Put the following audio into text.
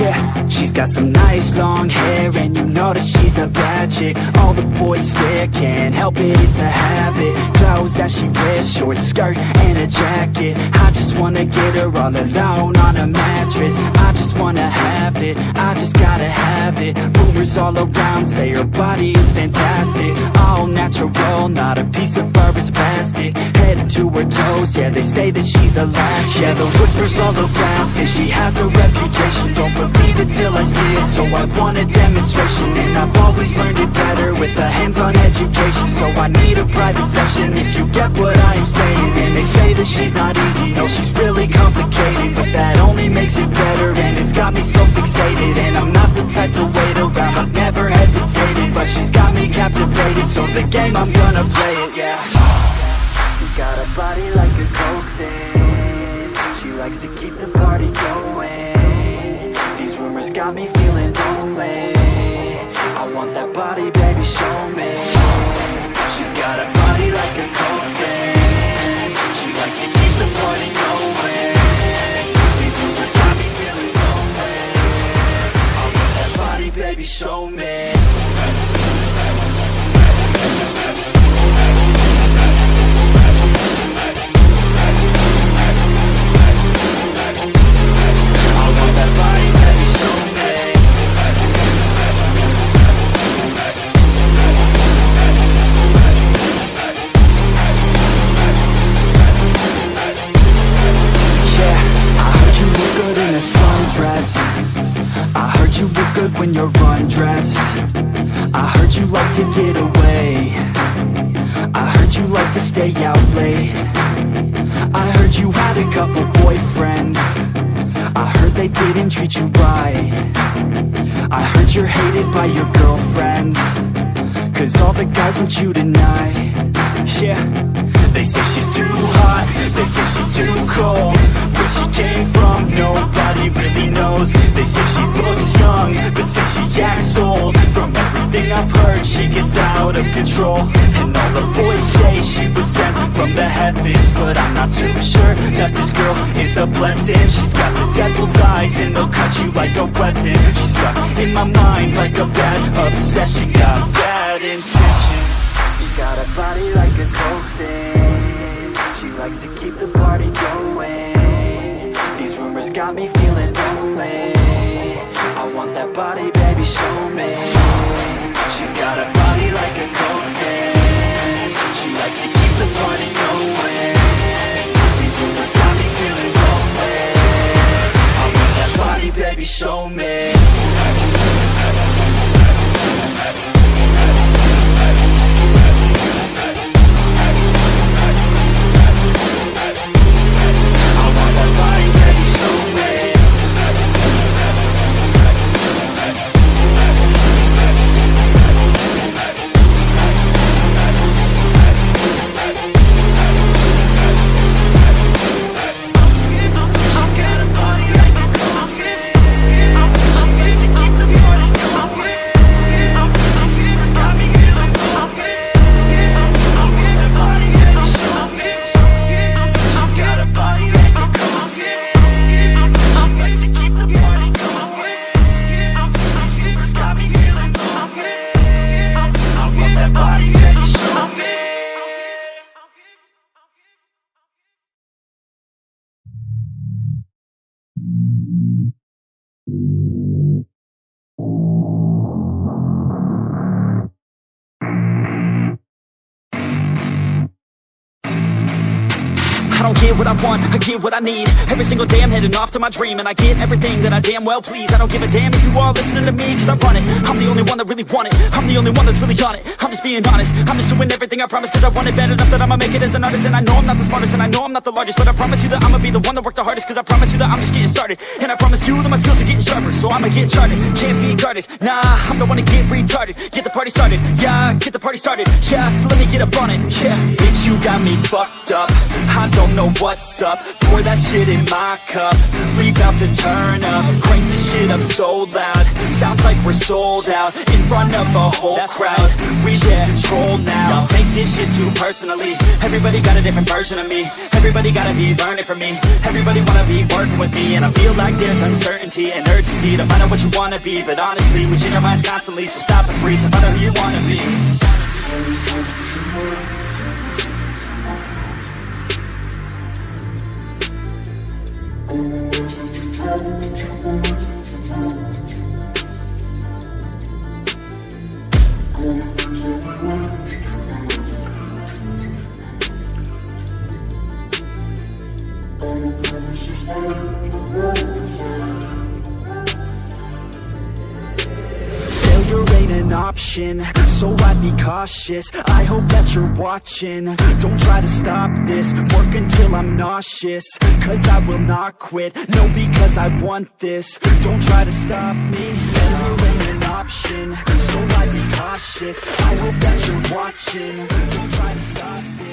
Yeah, she's got some nice long hair, and you know that she's a bad chick. All the boys stare, can't help it, it's a habit. Clothes that she wears, short skirt and a jacket. I just wanna get her all alone on a mattress. I just wanna have it, I just gotta have it. Rumors all around say her body is fantastic. All natural, not a piece of fur is plastic. Head to her toes, yeah, they say that she's a latch. Yeah, the whispers all around say she has a reputation. Don't believe it till I see it, so I want a demonstration. And I've always learned it better with a hands-on education. So I need a private session if you get what I am saying. And they say that she's not easy, no, she's really complicated. But that only makes it better, and it's got me so fixated. And I'm not the type to wait around, I've never hesitated. But she's got me captivated, so the game, I'm gonna play it, yeah. She got a body like a coke thing. She likes to keep the party going. These rumors got me feeling lonely. I want that body, baby, show me. She's got a body like a coke thing. She likes to keep the party going. These rumors got me feeling lonely. I want that body, baby, show me. I heard you look good when you're undressed. I heard you like to get away. I heard you like to stay out late. I heard you had a couple boyfriends. I heard they didn't treat you right. I heard you're hated by your girlfriends, 'cause all the guys want you tonight. Yeah, they say she's too hot, they say she's too cold. Where she came from, nobody really knows. They say she looks young, but say she acts old. From everything I've heard, she gets out of control. And all the boys say she was sent from the heavens, but I'm not too sure that this girl is a blessing. She's got the devil's eyes, and they'll cut you like a weapon. She's stuck in my mind like a bad obsession. Got bad intentions. She's got a body like a coke thing. She likes to keep the party going. These rumors got me feeling lonely. I want that body, baby, show me. She's got a body like a coke thing. She likes to keep the party going. These rumors got me feeling lonely. I want that body, baby, show me. I don't get what I want, I get what I need. Every single day I'm heading off to my dream, and I get everything that I damn well please. I don't give a damn if you all listening to me, 'cause I run it. I'm the only one that really want it. I'm the only one that's really on it. I'm just being honest, I'm just doing everything I promise, 'cause I want it bad enough that I'ma make it as an artist. And I know I'm not the smartest, and I know I'm not the largest, but I promise you that I'ma be the one that worked the hardest. 'Cause I promise you that I'm just getting started, and I promise you that my skills are getting sharper. So I'ma get charted, can't be guarded. Nah, I'm the one to get retarded. Get the party started, yeah, get the party started. Yeah, so let me get up on it, yeah. Bitch, you got me fucked up, I don't know what's up. Pour that shit in my cup, we bout to turn up. Crank this shit up so loud, sounds like we're sold out. In front of a whole crowd, we lose control now. Y'all take this shit too personally. Everybody got a different version of me. Everybody gotta be learning from me. Everybody wanna be working with me. And I feel like there's uncertainty and urgency to find out what you wanna be. But honestly, we change our minds constantly, so stop and breathe to find out who you wanna be. Failure ain't an option, so I'd be cautious. I hope that you're watching. Don't try to stop this, work until I'm nauseous. Cause I will not quit, no, because I want this. Don't try to stop me, failure ain't an option, so I'd be cautious. I hope that you're watching. Don't try to stop this.